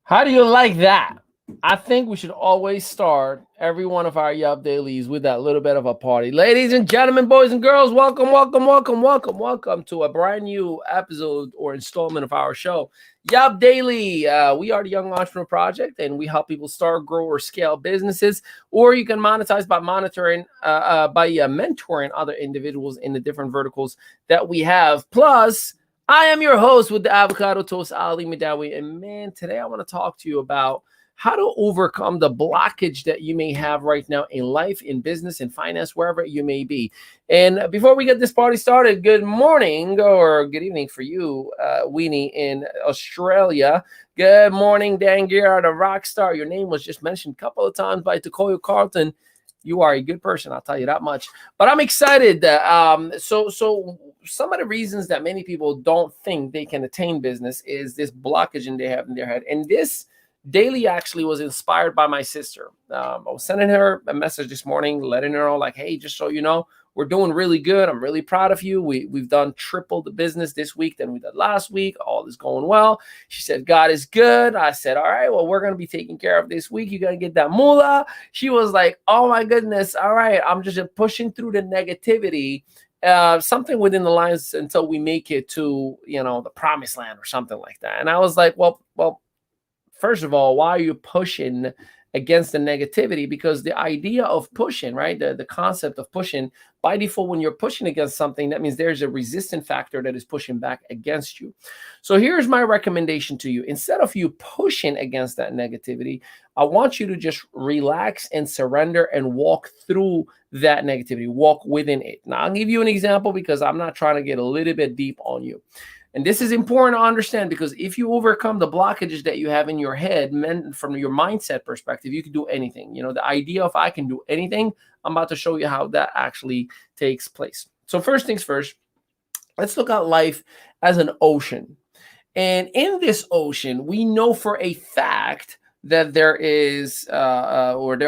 How do you like that? I think we should always start every one of our Yup Dailies with that little bit of a party. Ladies and gentlemen, boys and girls, welcome, welcome, welcome, welcome, welcome to a brand new episode or installment of our show, Yup Daily. We are the Young Entrepreneur Project, and we help people start, grow, or scale businesses. Or you can monetize by mentoring other individuals in the different verticals that we have. Plus, I am your host with the avocado toast, Ali Midawi. And man, today I want to talk to you about how to overcome the blockage that you may have right now in life, in business, in finance, wherever you may be. And before we get this party started, good morning or good evening for you, Weenie in Australia. Good morning, Dan Gear, the rock star. Your name was just mentioned a couple of times by Takoyo Carlton. You are a good person, I'll tell you that much. But I'm excited that so some of the reasons that many people don't think they can attain business is this blockage they have in their head. And this daily actually was inspired by my sister. I was sending her a message this morning, letting her know, like, hey, just so you know, we're doing really good. I'm really proud of you. We've done triple the business this week than we did last week. All is going well. She said, God is good. I said, all right, well, we're going to be taking care of this week. You're going to get that moolah. She was like, oh my goodness. All right. I'm just pushing through the negativity, something within the lines until we make it to, the promised land or something like that. And I was like, well, first of all, why are you pushing against the negativity? Because the idea of pushing, right? The concept of pushing, by default, when you're pushing against something, that means there's a resistant factor that is pushing back against you. So here's my recommendation to you. Instead of you pushing against that negativity, I want you to just relax and surrender and walk through that negativity, walk within it. Now, I'll give you an example because I'm not trying to get a little bit deep on you. And this is important to understand because if you overcome the blockages that you have in your head, from your mindset perspective, you can do anything. The idea of I can do anything, I'm about to show you how that actually takes place. So first things first, let's look at life as an ocean. And in this ocean, we know for a fact that there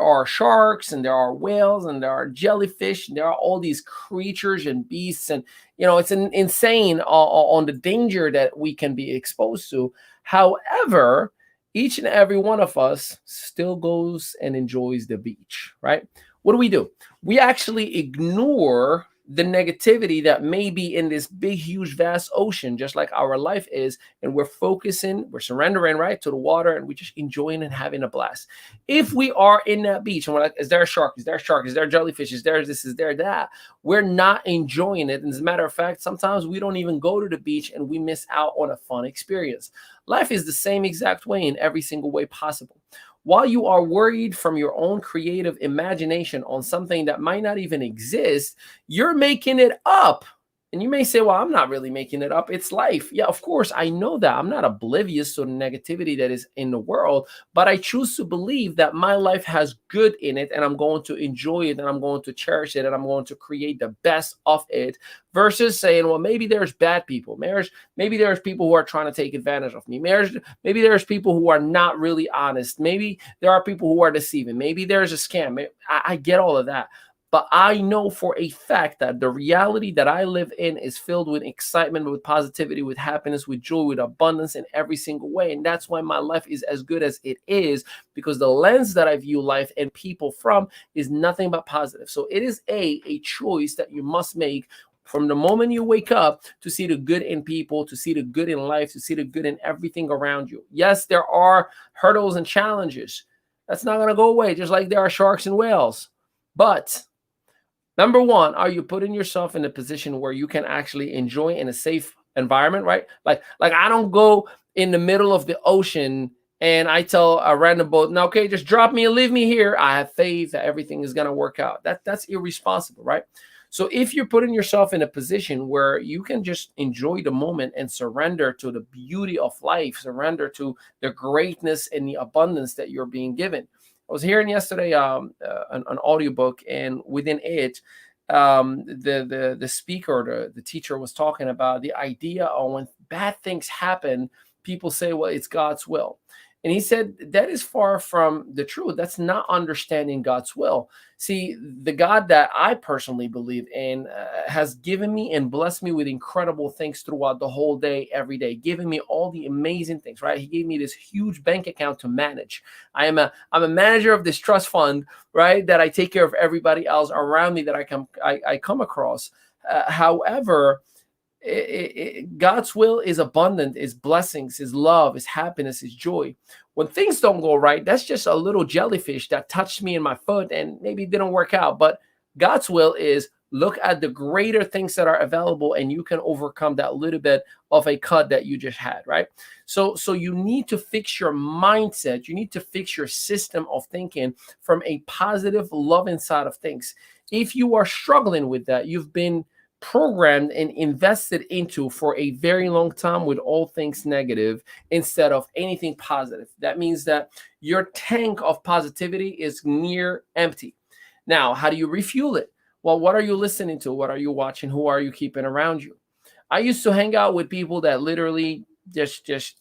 are sharks and there are whales and there are jellyfish and there are all these creatures and beasts, and it's insane on the danger that we can be exposed to. However, each and every one of us still goes and enjoys the beach, right? What do? We actually ignore the negativity that may be in this big, huge, vast ocean, just like our life is. And we're surrendering, right, to the water, and we're just enjoying and having a blast. If we are in that beach and we're like, is there a shark? Is there a shark? Is there jellyfish? Is there this? Is there that? We're not enjoying it. And as a matter of fact, sometimes we don't even go to the beach and we miss out on a fun experience. Life is the same exact way in every single way possible. While you are worried from your own creative imagination on something that might not even exist, you're making it up. And you may say, well, I'm not really making it up. It's life. Yeah, of course, I know that. I'm not oblivious to the negativity that is in the world, but I choose to believe that my life has good in it and I'm going to enjoy it and I'm going to cherish it and I'm going to create the best of it versus saying, well, maybe there's bad people. Maybe there's people who are trying to take advantage of me. Maybe there's people who are not really honest. Maybe there are people who are deceiving. Maybe there's a scam. I get all of that. But I know for a fact that the reality that I live in is filled with excitement, with positivity, with happiness, with joy, with abundance in every single way. And that's why my life is as good as it is, because the lens that I view life and people from is nothing but positive. So it is a choice that you must make from the moment you wake up to see the good in people, to see the good in life, to see the good in everything around you. Yes, there are hurdles and challenges. That's not going to go away, just like there are sharks and whales. But number one, are you putting yourself in a position where you can actually enjoy in a safe environment, right? Like I don't go in the middle of the ocean and I tell a random boat, no, okay, just drop me and leave me here. I have faith that everything is going to work out. That's irresponsible, right? So if you're putting yourself in a position where you can just enjoy the moment and surrender to the beauty of life, surrender to the greatness and the abundance that you're being given. I was hearing yesterday an audiobook, and within it, the speaker, the teacher was talking about the idea of when bad things happen, people say, well, it's God's will. And he said that is far from the truth. That's not understanding God's will. See, the God that I personally believe in has given me and blessed me with incredible things throughout the whole day, every day, giving me all the amazing things, right? He gave me this huge bank account to manage. I'm a manager of this trust fund, right? That I take care of everybody else around me that I come across. However, God's will is abundant, is blessings, is love, is happiness, is joy. When things don't go right, that's just a little jellyfish that touched me in my foot and maybe didn't work out. But God's will is look at the greater things that are available and you can overcome that little bit of a cut that you just had, right? So you need to fix your mindset. You need to fix your system of thinking from a positive, loving side of things. If you are struggling with that, you've been programmed and invested into for a very long time with all things negative instead of anything positive. That means that your tank of positivity is near empty. Now, how do you refuel it? Well, what are you listening to? What are you watching? Who are you keeping around you? I used to hang out with people that literally just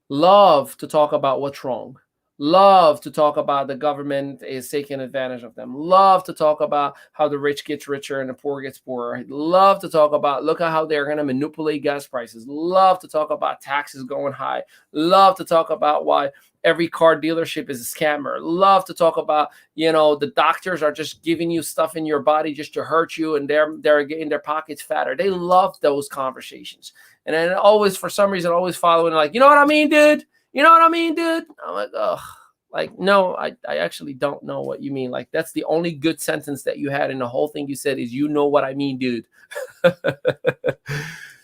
love to talk about what's wrong, love to talk about the government is taking advantage of them, love to talk about how the rich gets richer and the poor gets poorer, love to talk about look at how they're going to manipulate gas prices, love to talk about taxes going high, love to talk about why every car dealership is a scammer, love to talk about the doctors are just giving you stuff in your body just to hurt you and they're getting their pockets fatter. They love those conversations. And then always, for some reason, always following like, you know what I mean, dude? You know what I mean, dude? I'm like, ugh. Like, no, I actually don't know what you mean. Like, that's the only good sentence that you had in the whole thing you said is, you know what I mean, dude.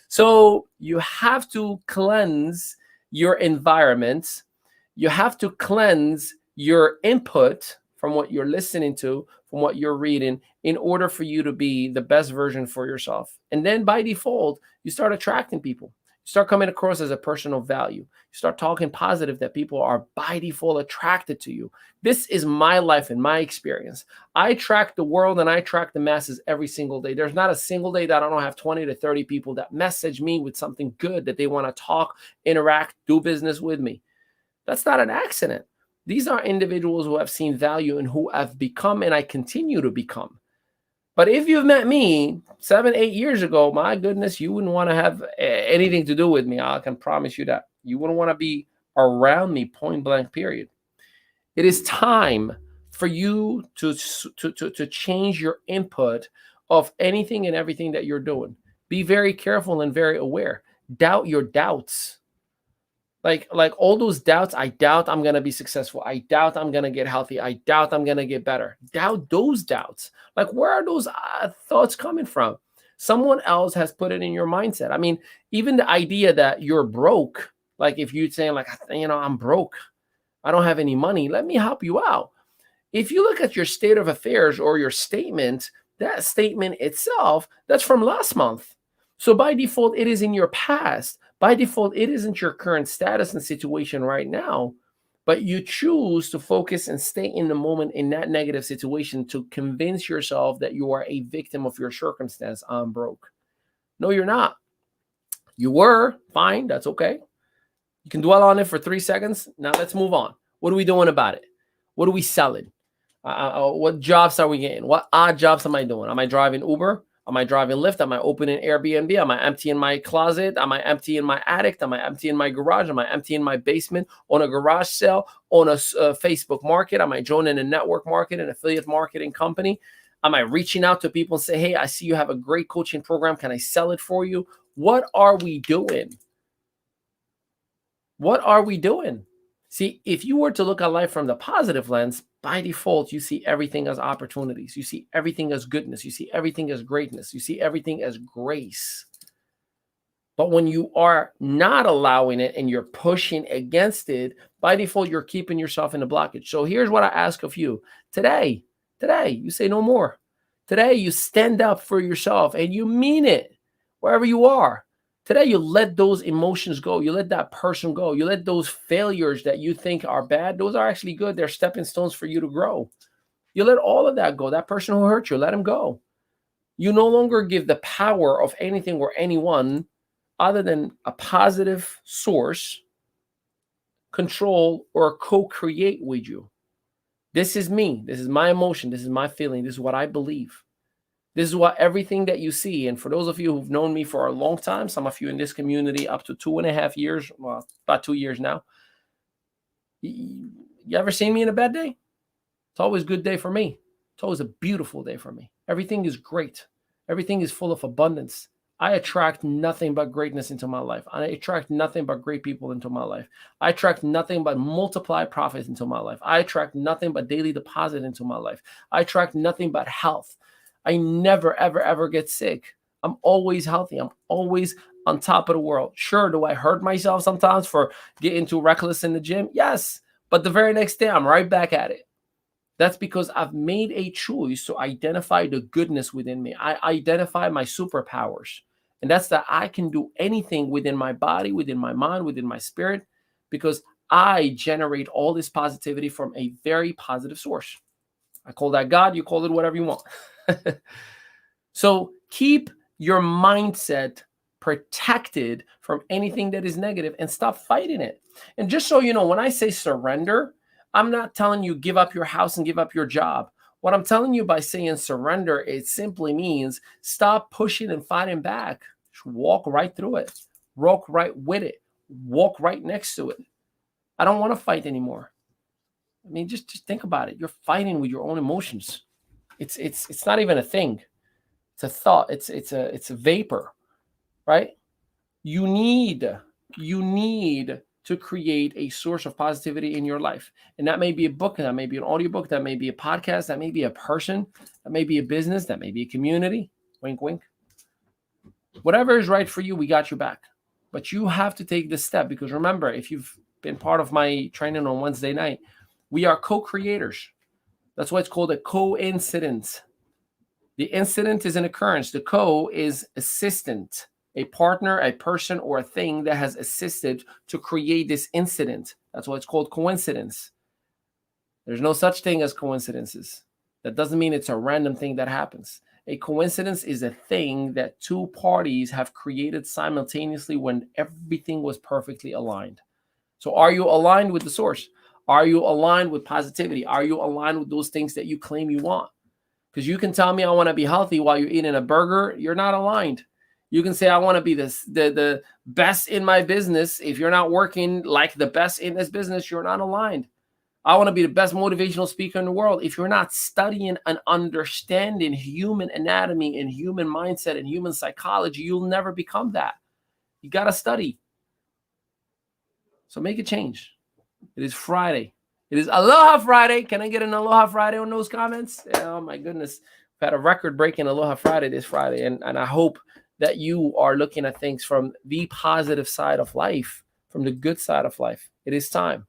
So you have to cleanse your environment. You have to cleanse your input from what you're listening to, from what you're reading, in order for you to be the best version for yourself. And then by default, you start attracting people. You start coming across as a person of value. You start talking positive that people are by default attracted to you. This is my life and my experience. I track the world and I track the masses every single day. There's not a single day that I don't have 20 to 30 people that message me with something good that they want to talk, interact, do business with me. That's not an accident. These are individuals who have seen value and who have become, and I continue to become. But if you've met me 7, 8 years ago, my goodness, you wouldn't want to have anything to do with me. I can promise you that. You wouldn't want to be around me, point blank, period. It is time for you to change your input of anything and everything that you're doing. Be very careful and very aware. Doubt your doubts. Like all those doubts, I doubt I'm going to be successful. I doubt I'm going to get healthy. I doubt I'm going to get better. Doubt those doubts. Like, where are those thoughts coming from? Someone else has put it in your mindset. I mean, even the idea that you're broke, like if you're saying like, I'm broke, I don't have any money, let me help you out. If you look at your state of affairs or your statement, that statement itself, that's from last month. So by default, it is in your past. By default, it isn't your current status and situation right now, but you choose to focus and stay in the moment in that negative situation to convince yourself that you are a victim of your circumstance. I'm broke. No, you're not. You were fine. That's okay. You can dwell on it for 3 seconds. Now let's move on. What are we doing about it? What are we selling? What jobs are we getting? What odd jobs am I doing? Am I driving Uber? Am I driving Lyft? Am I opening Airbnb? Am I emptying my closet? Am I emptying my attic? Am I emptying my garage? Am I emptying my basement on a garage sale, on a Facebook market? Am I joining a network market, an affiliate marketing company? Am I reaching out to people and say, hey, I see you have a great coaching program. Can I sell it for you? What are we doing? What are we doing? See, if you were to look at life from the positive lens, by default, you see everything as opportunities. You see everything as goodness. You see everything as greatness. You see everything as grace. But when you are not allowing it and you're pushing against it, by default, you're keeping yourself in the blockage. So here's what I ask of you. Today, you say no more. Today, you stand up for yourself and you mean it wherever you are. Today, you let those emotions go. You let that person go. You let those failures that you think are bad. Those are actually good. They're stepping stones for you to grow. You let all of that go. That person who hurt you, let him go. You no longer give the power of anything or anyone other than a positive source control, or co-create with you. This is me. This is my emotion. This is my feeling. This is what I believe. This is what everything that you see. And for those of you who've known me for a long time, some of you in this community up to 2.5 years, well, about 2 years now, you ever seen me in a bad day? It's always a good day for me. It's always a beautiful day for me. Everything is great. Everything is full of abundance. I attract nothing but greatness into my life. I attract nothing but great people into my life. I attract nothing but multiplied profits into my life. I attract nothing but daily deposit into my life. I attract nothing but health. I never, ever, ever get sick. I'm always healthy. I'm always on top of the world. Sure, do I hurt myself sometimes for getting too reckless in the gym? Yes. But the very next day, I'm right back at it. That's because I've made a choice to identify the goodness within me. I identify my superpowers. And that's that I can do anything within my body, within my mind, within my spirit, because I generate all this positivity from a very positive source. I call that God. You call it whatever you want. So keep your mindset protected from anything that is negative and stop fighting it. And just so you know, when I say surrender, I'm not telling you give up your house and give up your job. What I'm telling you by saying surrender, it simply means stop pushing and fighting back. Just walk right through it. Walk right with it. Walk right next to it. I don't want to fight anymore. I mean, just think about it. You're fighting with your own emotions. It's not even a thing. It's a thought. It's a vapor, right? You need to create a source of positivity in your life. And that may be a book, that may be an audiobook, that may be a podcast, that may be a person, that may be a business, that may be a community. Wink, wink. Whatever is right for you, we got you back. But you have to take this step because remember, if you've been part of my training on Wednesday night, we are co-creators. That's why it's called a coincidence. The incident is an occurrence. The co is assistant. A partner, a person, or a thing that has assisted to create this incident. That's why it's called coincidence. There's no such thing as coincidences. That doesn't mean it's a random thing that happens. A coincidence is a thing that two parties have created simultaneously when everything was perfectly aligned. So are you aligned with the source? Are you aligned with positivity? Are you aligned with those things that you claim you want? Because you can tell me I want to be healthy while you're eating a burger. You're not aligned. You can say I want to be the best in my business. If you're not working like the best in this business, you're not aligned. I want to be the best motivational speaker in the world. If you're not studying and understanding human anatomy and human mindset and human psychology, you'll never become that. You got to study. So make a change. It is Friday. It is Aloha Friday. Can I get an Aloha Friday on those comments? Oh, my goodness. We've had a record-breaking Aloha Friday this Friday, and I hope that you are looking at things from the positive side of life, from the good side of life. It is time.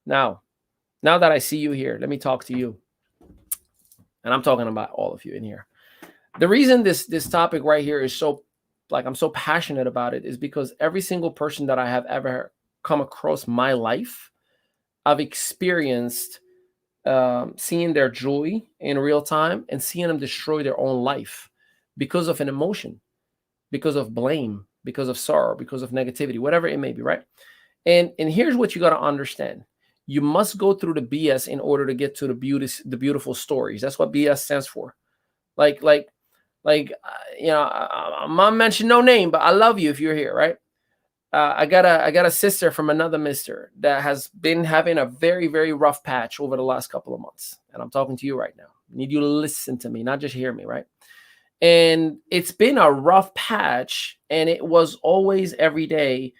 Now that I see you here, let me talk to you. And I'm talking about all of you in here. The reason this topic right here is so, I'm so passionate about it is because every single person that I have ever come across my life, I've experienced seeing their joy in real time and seeing them destroy their own life because of an emotion, because of blame, because of sorrow, because of negativity, whatever it may be, right? And here's what you got to understand. You must go through the BS in order to get to the beautiful stories. That's what BS stands for. I'm not mention no name, but I love you if you're here, right? I got a sister from another mister that has been having a very, very rough patch over the last couple of months. And I'm talking to you right now. I need you to listen to me, not just hear me, right? And it's been a rough patch, and it was always every day,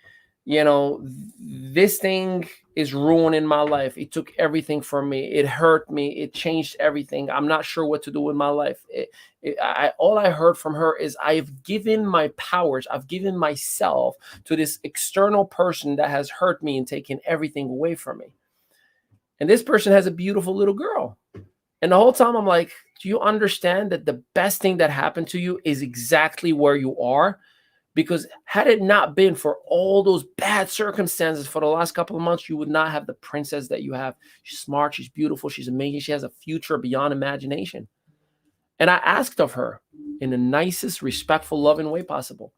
this thing is ruining my life. It took everything from me. It hurt me. It changed everything. I'm not sure what to do with my life. All I heard from her is I've given my powers, I've given myself to this external person that has hurt me and taken everything away from me. And this person has a beautiful little girl. And the whole time I'm like, do you understand that the best thing that happened to you is exactly where you are? Because had it not been for all those bad circumstances for the last couple of months, you would not have the princess that you have. She's smart, she's beautiful, she's amazing. She has a future beyond imagination. And I asked of her in the nicest, respectful, loving way possible,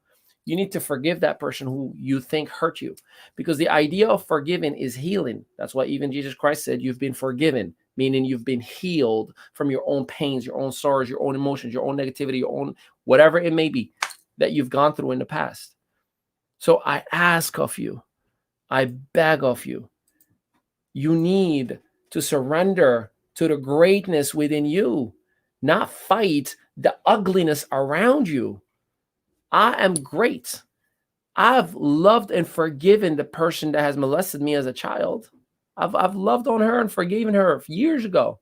You need to forgive that person who you think hurt you, because the idea of forgiving is healing. That's why even Jesus Christ said you've been forgiven, meaning you've been healed from your own pains, your own sorrows, your own emotions, your own negativity, your own whatever it may be that you've gone through in the past. So I ask of you, I beg of you, you need to surrender to the greatness within you, not fight the ugliness around you. I am great. I've loved and forgiven the person that has molested me as a child. I've loved on her and forgiven her years ago.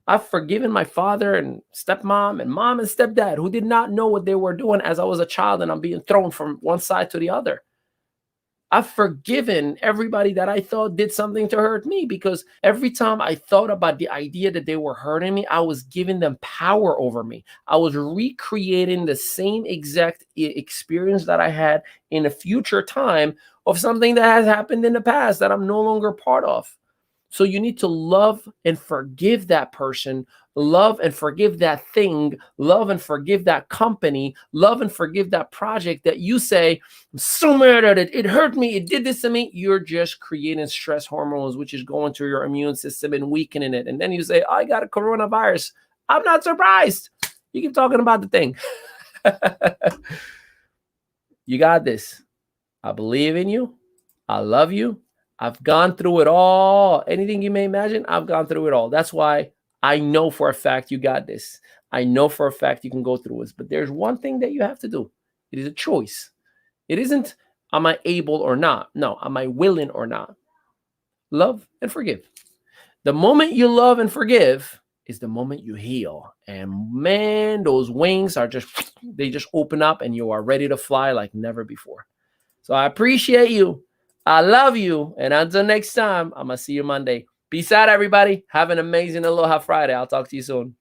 I've forgiven my father and stepmom and mom and stepdad who did not know what they were doing as I was a child and I'm being thrown from one side to the other. I've forgiven everybody that I thought did something to hurt me, because every time I thought about the idea that they were hurting me, I was giving them power over me. I was recreating the same exact experience that I had in a future time of something that has happened in the past that I'm no longer part of. So you need to love and forgive that person, love and forgive that thing, love and forgive that company, love and forgive that project that you say, I'm so mad at it. It hurt me. It did this to me. You're just creating stress hormones, which is going to your immune system and weakening it. And then you say, I got a coronavirus. I'm not surprised. You keep talking about the thing. You got this. I believe in you. I love you. I've gone through it all. Anything you may imagine, I've gone through it all. That's why I know for a fact you got this. I know for a fact you can go through this. But there's one thing that you have to do. It is a choice. It isn't, am I able or not? No, am I willing or not? Love and forgive. The moment you love and forgive is the moment you heal. And man, those wings are they just open up and you are ready to fly like never before. So I appreciate you. I love you. And until next time, I'm going to see you Monday. Peace out, everybody. Have an amazing Aloha Friday. I'll talk to you soon.